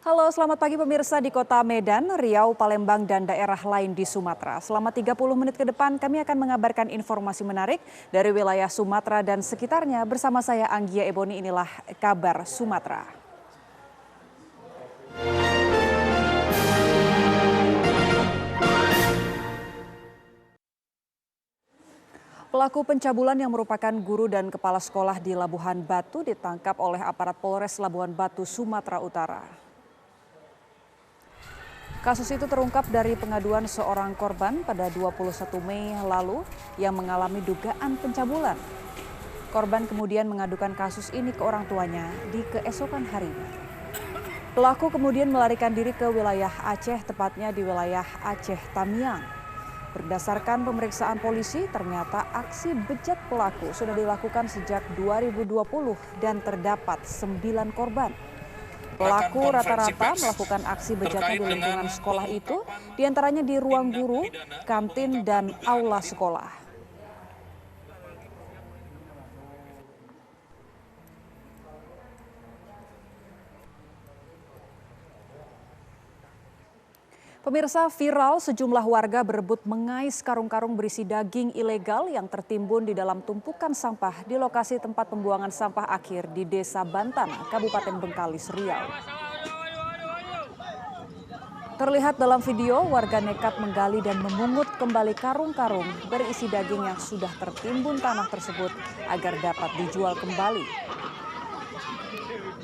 Halo, selamat pagi pemirsa di Kota Medan, Riau, Palembang, dan daerah lain di Sumatera. Selama 30 menit ke depan kami akan mengabarkan informasi menarik dari wilayah Sumatera dan sekitarnya. Bersama saya Anggia Eboni, inilah kabar Sumatera. Pelaku pencabulan yang merupakan guru dan kepala sekolah di Labuhan Batu ditangkap oleh aparat Polres Labuhan Batu, Sumatera Utara. Kasus itu terungkap dari pengaduan seorang korban pada 21 Mei lalu yang mengalami dugaan pencabulan. Korban kemudian mengadukan kasus ini ke orang tuanya di keesokan harinya. Pelaku kemudian melarikan diri ke wilayah Aceh, tepatnya di wilayah Aceh Tamiang. Berdasarkan pemeriksaan polisi, ternyata aksi bejat pelaku sudah dilakukan sejak 2020 dan terdapat 9 korban. Pelaku rata-rata melakukan aksi bejatnya di lingkungan sekolah itu, diantaranya di ruang guru, kantin, dan aula sekolah. Pemirsa, viral sejumlah warga berebut mengais karung-karung berisi daging ilegal yang tertimbun di dalam tumpukan sampah di lokasi tempat pembuangan sampah akhir di Desa Bantan, Kabupaten Bengkalis, Riau. Terlihat dalam video, warga nekat menggali dan memungut kembali karung-karung berisi daging yang sudah tertimbun tanah tersebut agar dapat dijual kembali.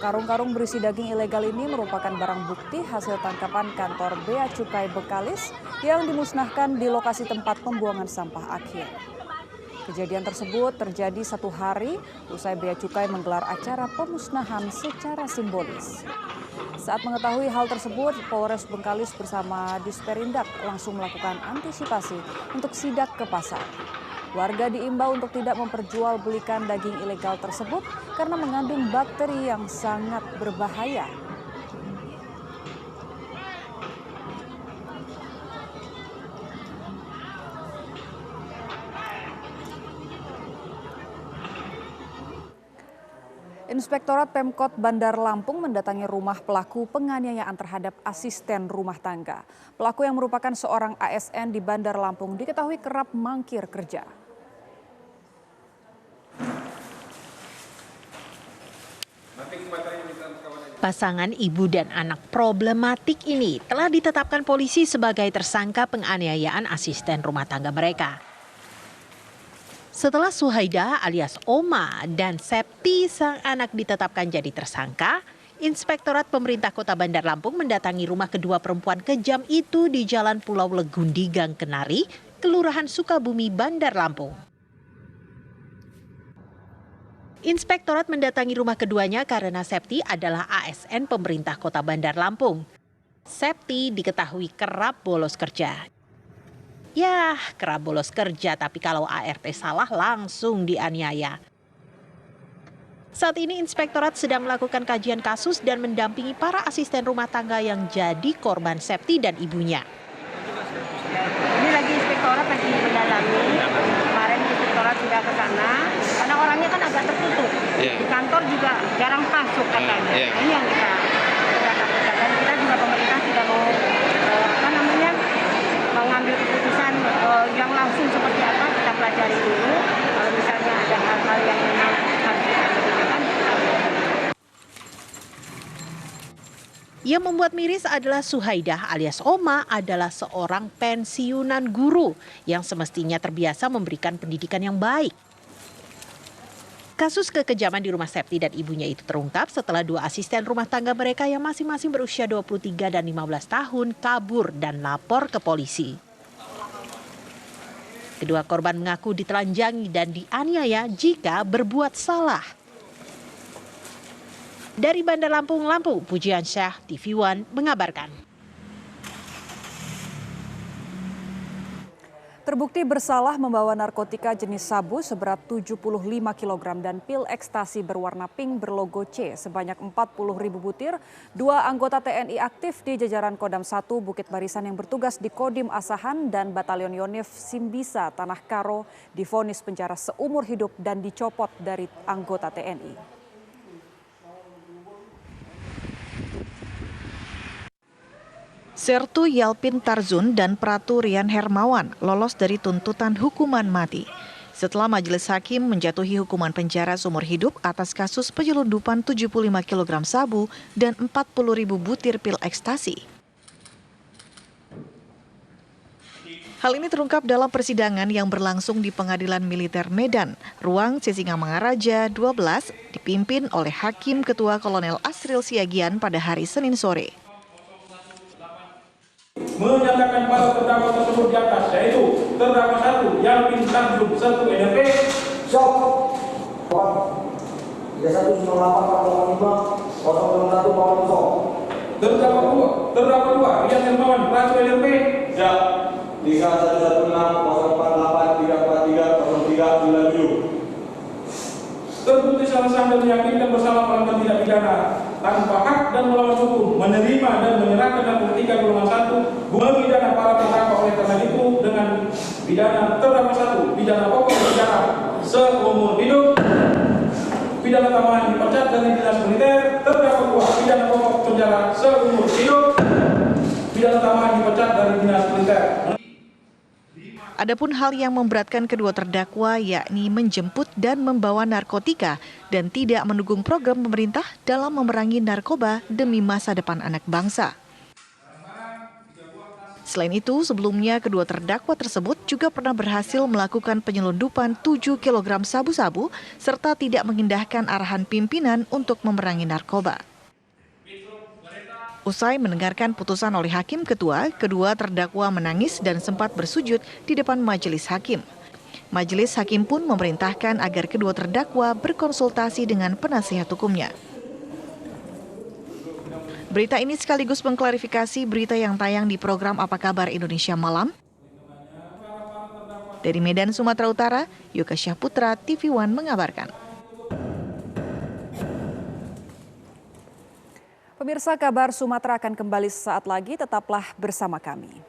Karung-karung berisi daging ilegal ini merupakan barang bukti hasil tangkapan kantor Bea Cukai Bengkalis yang dimusnahkan di lokasi tempat pembuangan sampah akhir. Kejadian tersebut terjadi 1 hari usai Bea Cukai menggelar acara pemusnahan secara simbolis. Saat mengetahui hal tersebut, Polres Bengkalis bersama Disperindak langsung melakukan antisipasi untuk sidak ke pasar. Warga diimbau untuk tidak memperjualbelikan daging ilegal tersebut karena mengandung bakteri yang sangat berbahaya. Inspektorat Pemkot Bandar Lampung mendatangi rumah pelaku penganiayaan terhadap asisten rumah tangga. Pelaku yang merupakan seorang ASN di Bandar Lampung diketahui kerap mangkir kerja. Pasangan ibu dan anak problematik ini telah ditetapkan polisi sebagai tersangka penganiayaan asisten rumah tangga mereka. Setelah Suhaida alias Oma dan Septi sang anak ditetapkan jadi tersangka, Inspektorat Pemerintah Kota Bandar Lampung mendatangi rumah kedua perempuan kejam itu di Jalan Pulau Legundi, Gang Kenari, Kelurahan Sukabumi, Bandar Lampung. Inspektorat mendatangi rumah keduanya karena Septi adalah ASN pemerintah Kota Bandar Lampung. Septi diketahui kerap bolos kerja. Ya, kerap bolos kerja, tapi kalau ART salah langsung dianiaya. Saat ini Inspektorat sedang melakukan kajian kasus dan mendampingi para asisten rumah tangga yang jadi korban Septi dan ibunya. Ini lagi Inspektorat lagi mendalami. Kemarin Inspektorat sudah ke sana, karena orangnya kan agak tertutup. Di kantor juga jarang masuk katanya. Ini yang kita takutkan. Dan kita juga pemerintah tidak mau mengambil keputusan yang langsung seperti apa, kita pelajari dulu. Kalau misalnya ada hal-hal yang memang harus kita lakukan. Yang membuat miris adalah Suhaidah alias Oma adalah seorang pensiunan guru yang semestinya terbiasa memberikan pendidikan yang baik. Kasus kekejaman di rumah Septi dan ibunya itu terungkap setelah 2 asisten rumah tangga mereka yang masing-masing berusia 23 dan 15 tahun kabur dan lapor ke polisi. Kedua korban mengaku ditelanjangi dan dianiaya jika berbuat salah. Dari Bandar Lampung, Pujiansyah, TV One mengabarkan. Terbukti bersalah membawa narkotika jenis sabu seberat 75 kg dan pil ekstasi berwarna pink berlogo C sebanyak 40.000 butir. 2 anggota TNI aktif di jajaran Kodam 1 Bukit Barisan yang bertugas di Kodim Asahan dan Batalion Yonif Simbisa Tanah Karo divonis penjara seumur hidup dan dicopot dari anggota TNI. Sertu Yalpin Tarzun dan Pratu Rian Hermawan lolos dari tuntutan hukuman mati setelah majelis hakim menjatuhi hukuman penjara seumur hidup atas kasus penyelundupan 75 kg sabu dan 40.000 butir pil ekstasi. Hal ini terungkap dalam persidangan yang berlangsung di Pengadilan Militer Medan, Ruang Sisingamangaraja 12, dipimpin oleh Hakim Ketua Kolonel Asril Siagian pada hari Senin sore. Menyatakan para terdakwa tersebut di atas, yaitu terdakwa 1 Yalpin Tarzun 1 NRP, terdakwa 2 Rian Hermawan Pratu NRP, 316048343037. Terbukti salah sah dan meyakinkan bersalah pelanggaran tindak pidana tanpa hak dan melawan hukum, menerima dan menyerahkan narkotika golongan 1, memidana para terdakwa oleh karena itu dengan pidana terdakwa 1, pidana pokok penjara seumur hidup, pidana tambahan dipecat dari dinas militer, terdakwa 2, pidana pokok penjara seumur hidup, pidana tambahan dipecat dari dinas militer. Adapun hal yang memberatkan kedua terdakwa yakni menjemput dan membawa narkotika dan tidak mendukung program pemerintah dalam memerangi narkoba demi masa depan anak bangsa. Selain itu, sebelumnya kedua terdakwa tersebut juga pernah berhasil melakukan penyelundupan 7 kg sabu-sabu serta tidak mengindahkan arahan pimpinan untuk memerangi narkoba. Usai mendengarkan putusan oleh Hakim Ketua, kedua terdakwa menangis dan sempat bersujud di depan majelis hakim. Majelis hakim pun memerintahkan agar kedua terdakwa berkonsultasi dengan penasihat hukumnya. Berita ini sekaligus mengklarifikasi berita yang tayang di program Apa Kabar Indonesia Malam. Dari Medan, Sumatera Utara, Yoga Syahputra, TV One mengabarkan. Pemirsa, Kabar Sumatera akan kembali sesaat lagi, tetaplah bersama kami.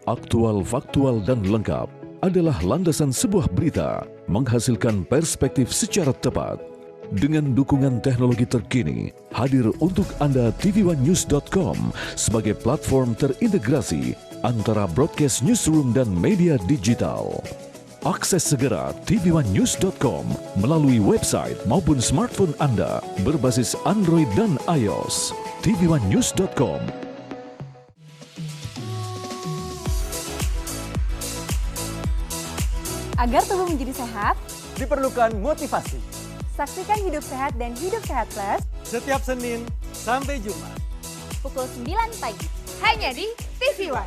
Aktual, faktual, dan lengkap adalah landasan sebuah berita menghasilkan perspektif secara tepat. Dengan dukungan teknologi terkini, hadir untuk Anda tvOneNews.com sebagai platform terintegrasi antara broadcast newsroom dan media digital. Akses segera tvOneNews.com melalui website maupun smartphone Anda berbasis Android dan iOS. tvOneNews.com. Agar tubuh menjadi sehat, diperlukan motivasi. Saksikan Hidup Sehat dan Hidup Sehat Plus Setiap Senin sampai Jumat. pukul 9 pagi. Hanya di TV One.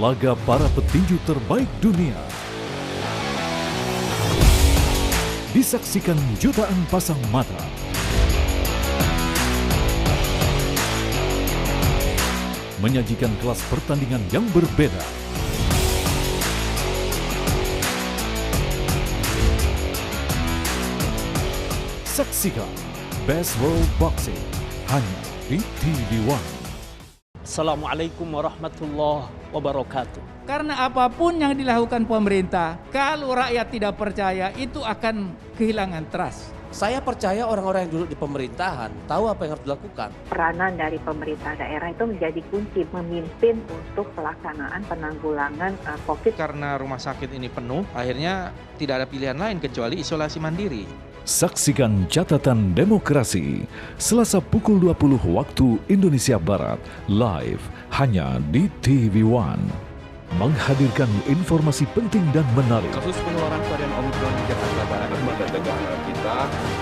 Laga para petinju terbaik dunia disaksikan jutaan pasang mata. Menyajikan kelas pertandingan yang berbeda. Saksikan Best World Boxing hanya di TV One. Assalamualaikum warahmatullahi wabarakatuh. Karena apapun yang dilakukan pemerintah, kalau rakyat tidak percaya, itu akan kehilangan trust. Saya percaya orang-orang yang duduk di pemerintahan tahu apa yang harus dilakukan. Peranan dari pemerintah daerah itu menjadi kunci memimpin untuk pelaksanaan penanggulangan COVID. Karena rumah sakit ini penuh, akhirnya tidak ada pilihan lain kecuali isolasi mandiri. Saksikan Catatan Demokrasi Selasa pukul 20 waktu Indonesia Barat live hanya di TV One. Menghadirkan informasi penting dan menarik. Kasus penularan varian Omicron di Jakarta Barat. Lembaga negara kita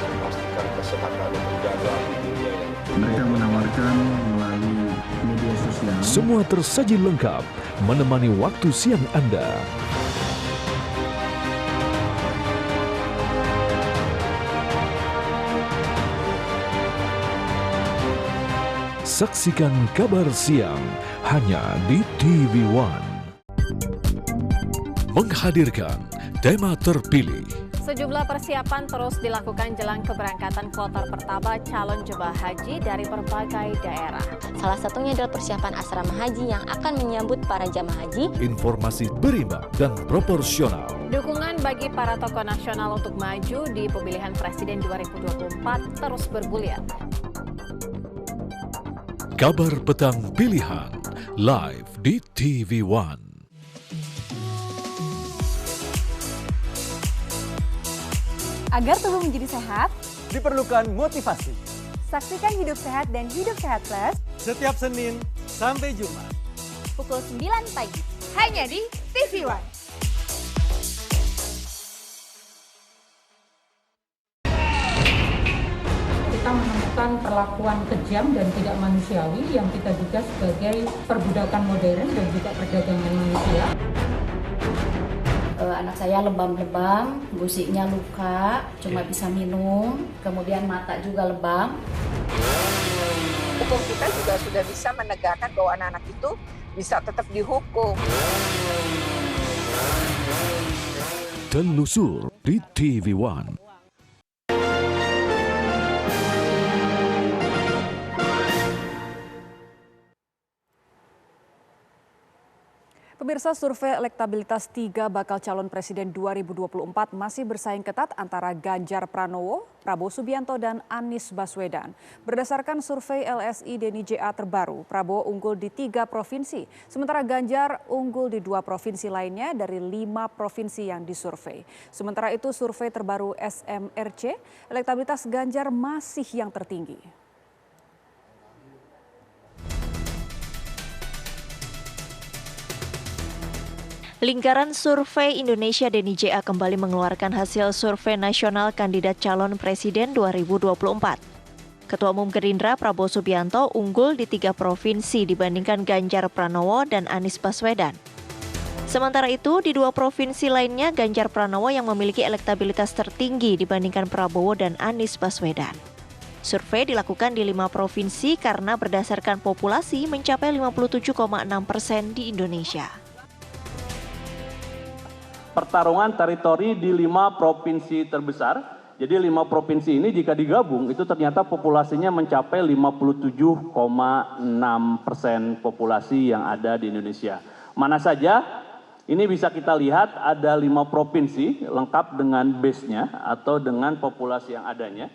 memastikan kesehatan terjaga di dunia yang mereka menawarkan melalui media sosial. Semua tersaji lengkap menemani waktu siang Anda. Saksikan Kabar Siang hanya di TV One. Menghadirkan tema terpilih. Sejumlah persiapan terus dilakukan jelang keberangkatan kloter pertama calon jemaah haji dari berbagai daerah. Salah satunya adalah persiapan asrama haji yang akan menyambut para jemaah haji. Informasi berimbang dan proporsional. Dukungan bagi para tokoh nasional untuk maju di pemilihan presiden 2024 terus bergulir. Kabar Petang Pilihan live di TV One. Agar tubuh menjadi sehat, diperlukan motivasi. Saksikan Hidup Sehat dan Hidup Sehat Plus setiap Senin sampai Jumat pukul 9 pagi hanya di TV One. Kita menemukan perlakuan kejam dan tidak manusiawi yang kita duga sebagai perbudakan modern dan juga perdagangan manusia. Anak saya lebam-lebam, gusiknya luka, cuma bisa minum, kemudian mata juga lebam. Hukum kita juga sudah bisa menegakkan bahwa anak-anak itu bisa tetap dihukum. Telusur di TV One. Pemirsa, survei elektabilitas 3 bakal calon presiden 2024 masih bersaing ketat antara Ganjar Pranowo, Prabowo Subianto, dan Anies Baswedan. Berdasarkan survei LSI Deni JA terbaru, Prabowo unggul di 3 provinsi, sementara Ganjar unggul di 2 provinsi lainnya dari 5 provinsi yang disurvei. Sementara itu survei terbaru SMRC, elektabilitas Ganjar masih yang tertinggi. Lingkaran Survei Indonesia Deni JA kembali mengeluarkan hasil survei nasional kandidat calon presiden 2024. Ketua Umum Gerindra Prabowo Subianto unggul di 3 provinsi dibandingkan Ganjar Pranowo dan Anies Baswedan. Sementara itu, di 2 provinsi lainnya Ganjar Pranowo yang memiliki elektabilitas tertinggi dibandingkan Prabowo dan Anies Baswedan. Survei dilakukan di 5 provinsi karena berdasarkan populasi mencapai 57,6% di Indonesia. Pertarungan teritori di 5 provinsi terbesar. Jadi 5 provinsi ini jika digabung itu ternyata populasinya mencapai 57,6% populasi yang ada di Indonesia. Mana saja? Ini bisa kita lihat ada 5 provinsi lengkap dengan base-nya atau dengan populasi yang adanya.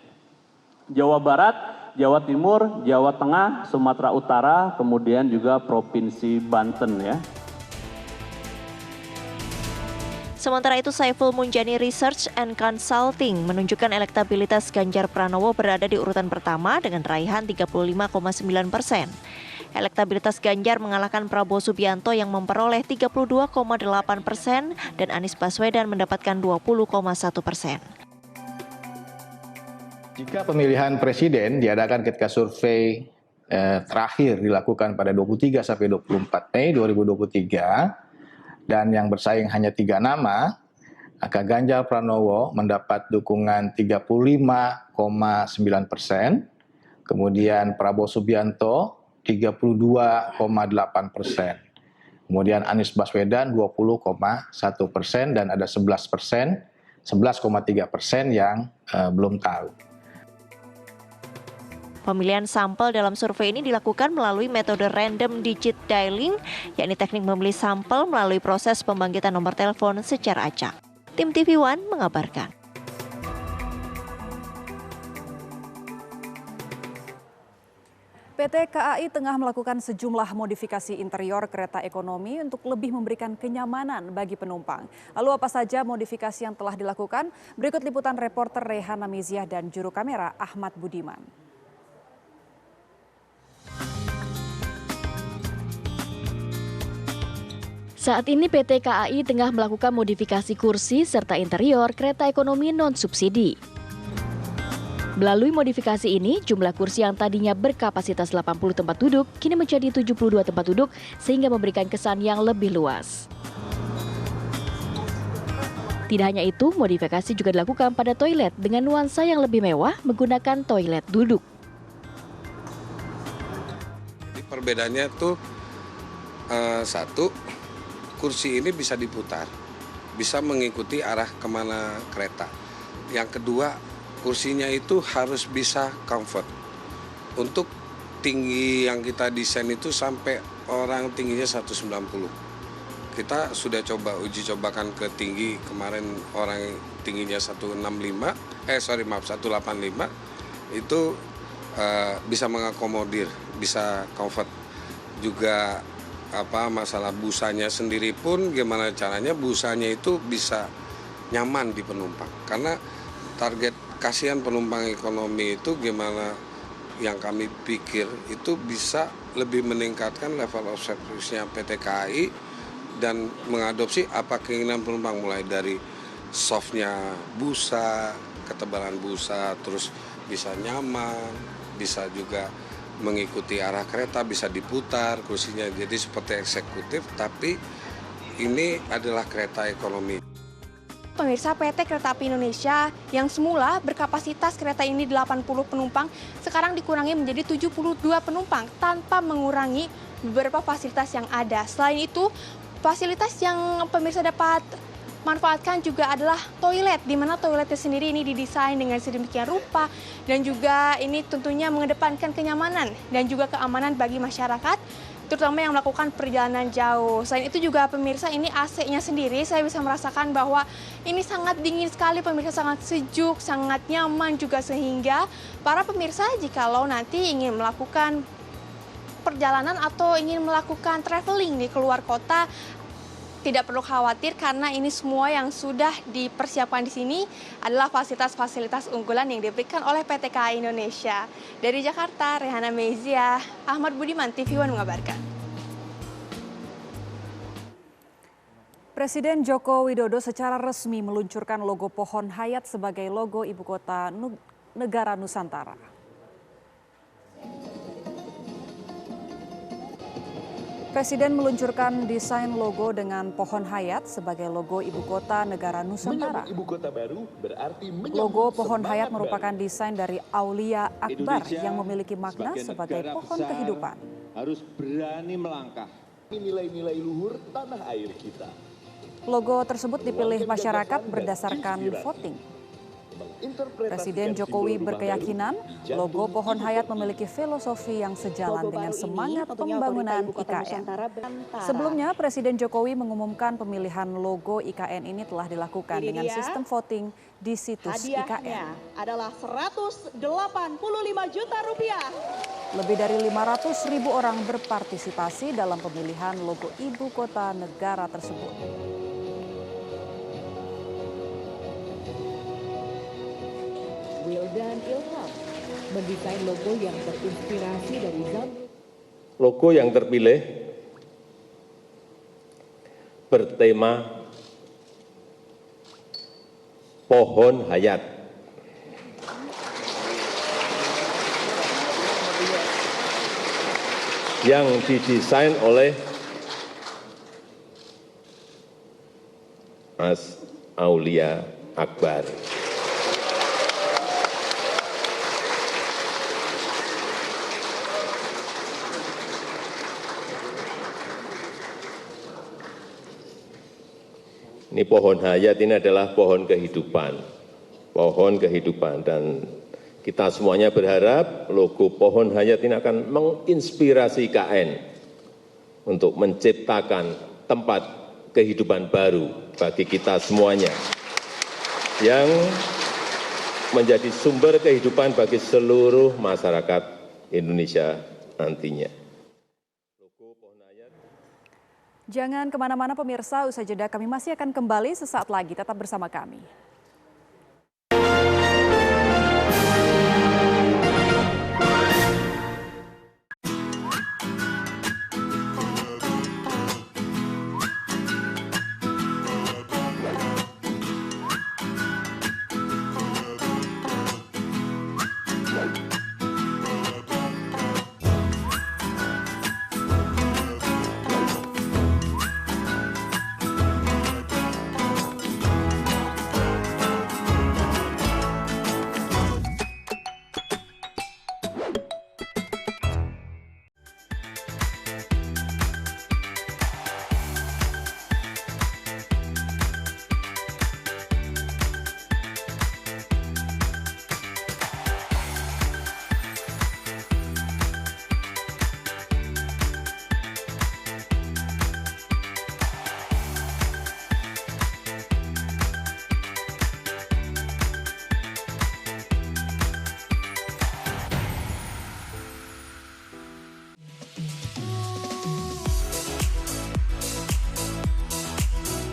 Jawa Barat, Jawa Timur, Jawa Tengah, Sumatera Utara, kemudian juga Provinsi Banten ya. Sementara itu, Saiful Munjani Research and Consulting menunjukkan elektabilitas Ganjar Pranowo berada di urutan pertama dengan raihan 35,9%. Elektabilitas Ganjar mengalahkan Prabowo Subianto yang memperoleh 32,8% dan Anies Baswedan mendapatkan 20,1%. Jika pemilihan presiden diadakan ketika survei terakhir dilakukan pada 23 sampai 24 Mei 2023, dan yang bersaing hanya 3 nama, maka Ganjar Pranowo mendapat dukungan 35,9%, kemudian Prabowo Subianto 32,8%, kemudian Anies Baswedan 20,1% dan ada 11,3% yang belum tahu. Pemilihan sampel dalam survei ini dilakukan melalui metode random digit dialing, yakni teknik memilih sampel melalui proses pembangkitan nomor telepon secara acak. Tim TV One mengabarkan. PT KAI tengah melakukan sejumlah modifikasi interior kereta ekonomi untuk lebih memberikan kenyamanan bagi penumpang. Lalu apa saja modifikasi yang telah dilakukan? Berikut liputan reporter Rehana Meziah dan juru kamera Ahmad Budiman. Saat ini PT KAI tengah melakukan modifikasi kursi serta interior kereta ekonomi non-subsidi. Melalui modifikasi ini, jumlah kursi yang tadinya berkapasitas 80 tempat duduk kini menjadi 72 tempat duduk sehingga memberikan kesan yang lebih luas. Tidak hanya itu, modifikasi juga dilakukan pada toilet dengan nuansa yang lebih mewah menggunakan toilet duduk. Perbedaannya tuh satu, kursi ini bisa diputar, bisa mengikuti arah kemana kereta. Yang kedua, kursinya itu harus bisa comfort. Untuk tinggi yang kita desain itu sampai orang tingginya 190. Kita sudah uji cobakan ke tinggi, kemarin orang tingginya 185, 185, itu bisa mengakomodir, bisa comfort. Juga masalah busanya sendiri pun gimana caranya busanya itu bisa nyaman di penumpang. Karena target kasihan penumpang ekonomi itu gimana yang kami pikir itu bisa lebih meningkatkan level of service-nya PT KAI dan mengadopsi apa keinginan penumpang mulai dari softnya busa, ketebalan busa, terus bisa nyaman, bisa juga mengikuti arah kereta, bisa diputar kursinya, jadi seperti eksekutif, tapi ini adalah kereta ekonomi. Pemirsa, PT Kereta Api Indonesia yang semula berkapasitas kereta ini 80 penumpang, sekarang dikurangi menjadi 72 penumpang tanpa mengurangi beberapa fasilitas yang ada. Selain itu, fasilitas yang pemirsa dapat manfaatkan juga adalah toilet, di mana toiletnya sendiri ini didesain dengan sedemikian rupa dan juga ini tentunya mengedepankan kenyamanan dan juga keamanan bagi masyarakat, terutama yang melakukan perjalanan jauh. Selain itu juga pemirsa, ini AC-nya sendiri saya bisa merasakan bahwa ini sangat dingin sekali pemirsa, sangat sejuk, sangat nyaman juga, sehingga para pemirsa jikalau nanti ingin melakukan perjalanan atau ingin melakukan traveling di keluar kota, tidak perlu khawatir karena ini semua yang sudah dipersiapkan di sini adalah fasilitas-fasilitas unggulan yang diberikan oleh PT KAI Indonesia. Dari Jakarta, Rehana Meziah, Ahmad Budiman, TV One mengabarkan. Presiden Joko Widodo secara resmi meluncurkan logo pohon hayat sebagai logo Ibu Kota Negara Nusantara. Presiden meluncurkan desain logo dengan pohon hayat sebagai logo Ibu Kota Negara Nusantara. Ibu kota baru berarti logo pohon hayat merupakan desain dari Aulia Akbar yang memiliki makna sebagai pohon kehidupan. Harus berani melangkah nilai-nilai luhur tanah air kita. Logo tersebut dipilih masyarakat berdasarkan voting. Presiden Jokowi berkeyakinan logo pohon hayat memiliki filosofi yang sejalan dengan semangat pembangunan IKN. Sebelumnya, Presiden Jokowi mengumumkan pemilihan logo IKN ini telah dilakukan dengan sistem voting di situs IKN. Adalah 185 juta rupiah. Lebih dari 500.000 orang berpartisipasi dalam pemilihan logo Ibu Kota Negara tersebut. Wildan Ilham mendesain logo yang terinspirasi dari Zamrud. Logo yang terpilih bertema pohon hayat. Yang didesain oleh Mas Aulia Akbar. Ini pohon hayat ini adalah pohon kehidupan dan Kita semuanya berharap logo Pohon Hayat ini akan menginspirasi IKN untuk menciptakan tempat kehidupan baru bagi kita semuanya yang menjadi sumber kehidupan bagi seluruh masyarakat Indonesia nantinya. Jangan kemana-mana pemirsa, usai jeda kami masih akan kembali sesaat lagi. Tetap bersama kami.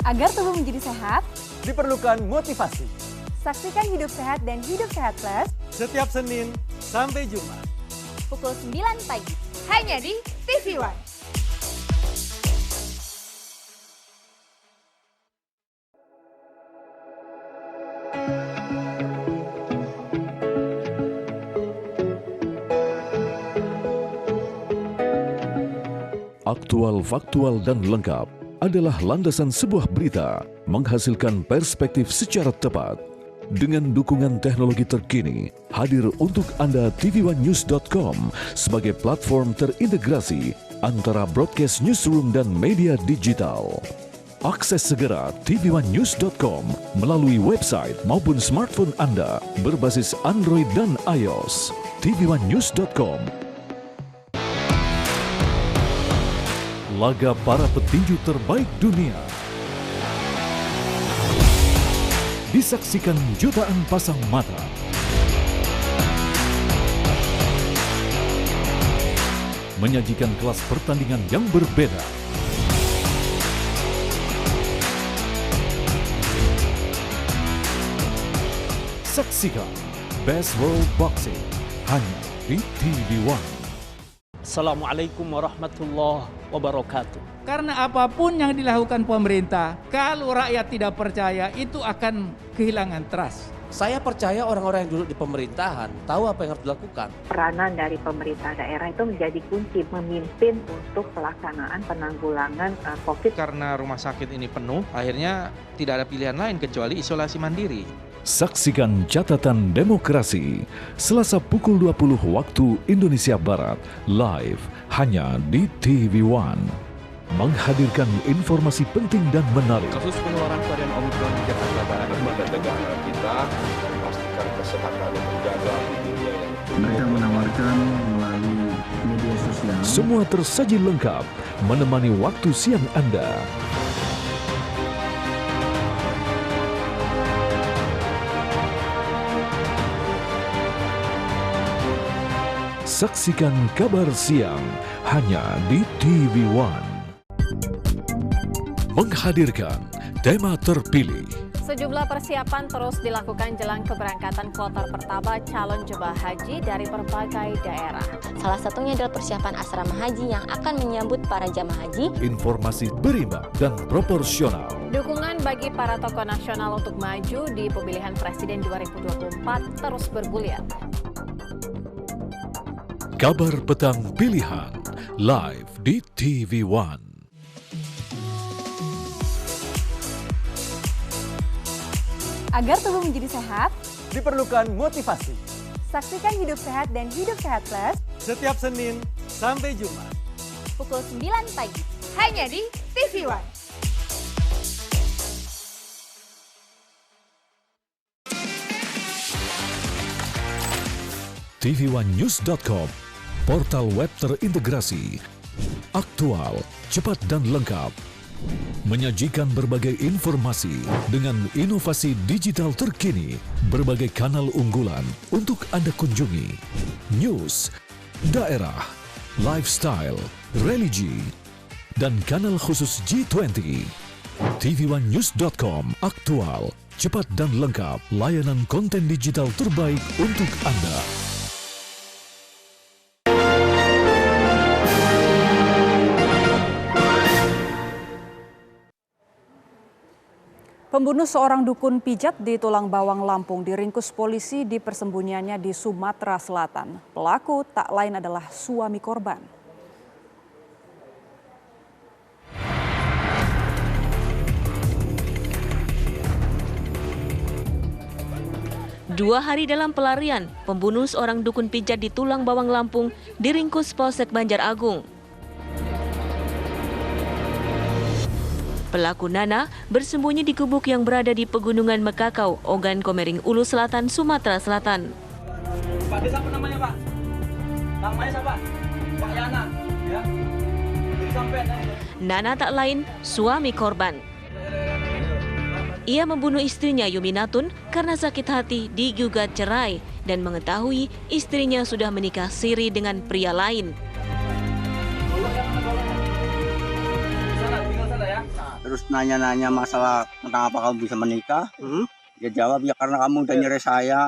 Agar tubuh menjadi sehat, diperlukan motivasi. Saksikan Hidup Sehat dan Hidup Sehat Plus setiap Senin sampai Jumat. Pukul 9 pagi, hanya di TV One. Aktual, faktual, dan lengkap adalah landasan sebuah berita menghasilkan perspektif secara tepat. Dengan dukungan teknologi terkini, hadir untuk Anda tvOneNews.com sebagai platform terintegrasi antara broadcast newsroom dan media digital. Akses segera tvOneNews.com melalui website maupun smartphone Anda berbasis Android dan iOS. tvOneNews.com. Laga para petinju terbaik dunia disaksikan jutaan pasang mata. Menyajikan kelas pertandingan yang berbeda. Saksikan Best World Boxing hanya di TV One. Assalamualaikum warahmatullahi wabarakatuh. Karena apapun yang dilakukan pemerintah, kalau rakyat tidak percaya, itu akan kehilangan trust. Saya percaya orang-orang yang duduk di pemerintahan tahu apa yang harus dilakukan. Peranan dari pemerintah daerah itu menjadi kunci memimpin untuk pelaksanaan penanggulangan COVID. Karena rumah sakit ini penuh, akhirnya tidak ada pilihan lain kecuali isolasi mandiri. Saksikan Catatan Demokrasi Selasa pukul 20 waktu Indonesia Barat live hanya di TV One. Menghadirkan informasi penting dan menarik. Kasus penularan varian Omicron di Jakarta Barat lembaga negara kita dan pastikan kesehatan terjaga di dunia yang mereka menawarkan melalui media sosial. Semua tersaji lengkap menemani waktu siang Anda. Saksikan Kabar Siang hanya di TV One. Menghadirkan tema terpilih. Sejumlah persiapan terus dilakukan jelang keberangkatan kloter pertama calon jemaah haji dari berbagai daerah. Salah satunya adalah persiapan asrama haji yang akan menyambut para jemaah haji. Informasi berimbang dan proporsional. Dukungan bagi para tokoh nasional untuk maju di pemilihan presiden 2024 terus bergulir. Kabar Petang Pilihan live di TV One. Agar tubuh menjadi sehat, diperlukan motivasi. Saksikan Hidup Sehat dan Hidup Sehat Plus setiap Senin sampai Jumat. Pukul 9 pagi, hanya di TV One. tv1news.com, portal web terintegrasi, aktual, cepat dan lengkap. Menyajikan berbagai informasi dengan inovasi digital terkini, berbagai kanal unggulan untuk Anda kunjungi. News, daerah, lifestyle, religi, dan kanal khusus G20. tv1news.com, aktual, cepat dan lengkap, layanan konten digital terbaik untuk Anda. Pembunuh seorang dukun pijat di Tulang Bawang, Lampung diringkus polisi di persembunyiannya di Sumatera Selatan. Pelaku tak lain adalah suami korban. 2 hari dalam pelarian, pembunuh seorang dukun pijat di Tulang Bawang, Lampung diringkus Polsek Banjar Agung. Pelaku Nana bersembunyi di gubuk yang berada di Pegunungan Mekakau, Ogan Komering Ulu Selatan, Sumatera Selatan. Pak, siapa namanya, Pak? Namanya siapa? Pak Yana, ya. Nana tak lain suami korban. Ia membunuh istrinya Yuminatun karena sakit hati digugat cerai dan mengetahui istrinya sudah menikah siri dengan pria lain. Terus nanya-nanya masalah tentang apa kamu bisa menikah. Dia jawab, ya karena kamu udah nyerah saya.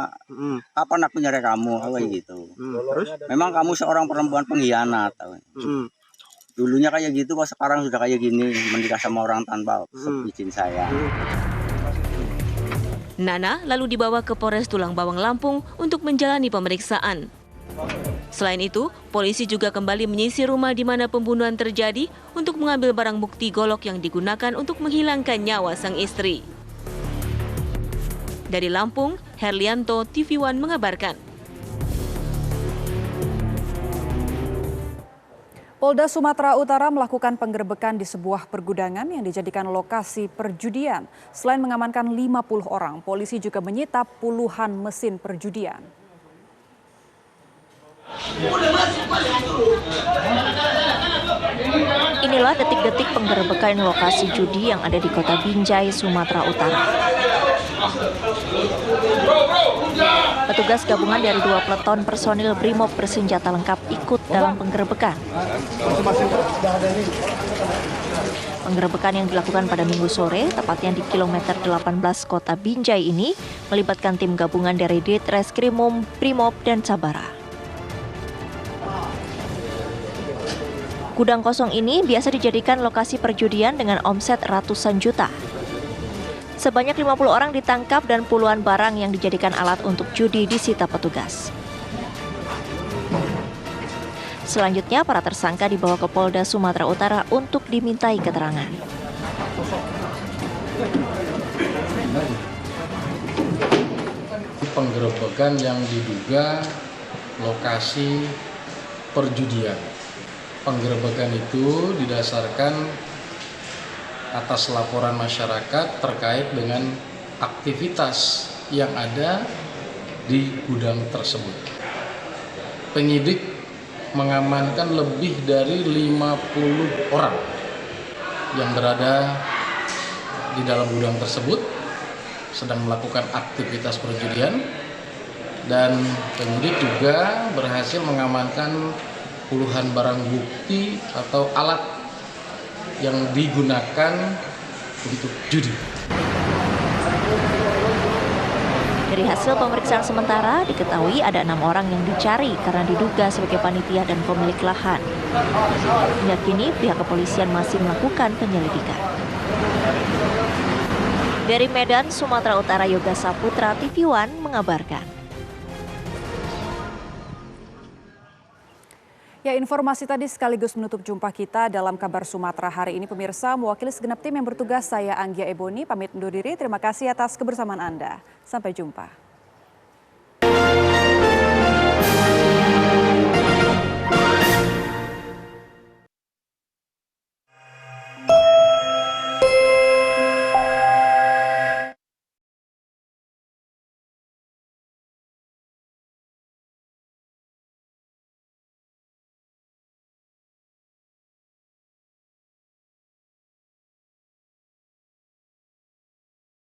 Kapan aku nyerah kamu? Kayak gitu. Terus memang kamu seorang perempuan pengkhianat. Dulunya kayak gitu, kok sekarang sudah kayak gini, menikah sama orang tanpa izin saya. Nana lalu dibawa ke Polres Tulang Bawang, Lampung untuk menjalani pemeriksaan. Selain itu, polisi juga kembali menyisir rumah di mana pembunuhan terjadi untuk mengambil barang bukti golok yang digunakan untuk menghilangkan nyawa sang istri. Dari Lampung, Herlianto, TV1 mengabarkan. Polda Sumatera Utara melakukan penggerebekan di sebuah pergudangan yang dijadikan lokasi perjudian. Selain mengamankan 50 orang, polisi juga menyita puluhan mesin perjudian. Inilah detik-detik penggerebekan lokasi judi yang ada di Kota Binjai, Sumatera Utara. Petugas gabungan dari 2 peleton personil Brimob bersenjata lengkap ikut dalam penggerebekan. Penggerebekan yang dilakukan pada Minggu sore, tepatnya di kilometer 18 Kota Binjai ini, melibatkan tim gabungan dari Ditreskrimum, Brimob, dan Sabara. Gudang kosong ini biasa dijadikan lokasi perjudian dengan omset ratusan juta. Sebanyak 50 orang ditangkap dan puluhan barang yang dijadikan alat untuk judi disita petugas. Selanjutnya, para tersangka dibawa ke Polda Sumatera Utara untuk dimintai keterangan. Penggerebekan yang diduga lokasi perjudian. Penggerebekan itu didasarkan atas laporan masyarakat terkait dengan aktivitas yang ada di gudang tersebut. Penyidik mengamankan lebih dari 50 orang yang berada di dalam gudang tersebut sedang melakukan aktivitas perjudian, dan penyidik juga berhasil mengamankan puluhan barang bukti atau alat yang digunakan untuk judi. Dari hasil pemeriksaan sementara, diketahui ada 6 orang yang dicari karena diduga sebagai panitia dan pemilik lahan. Hingga kini, pihak kepolisian masih melakukan penyelidikan. Dari Medan, Sumatera Utara, Yoga Saputra, TV1 mengabarkan. Ya, informasi tadi sekaligus menutup jumpa kita dalam Kabar Sumatera hari ini. Pemirsa, mewakili segenap tim yang bertugas, saya Anggia Eboni, pamit undur diri. Terima kasih atas kebersamaan Anda. Sampai jumpa.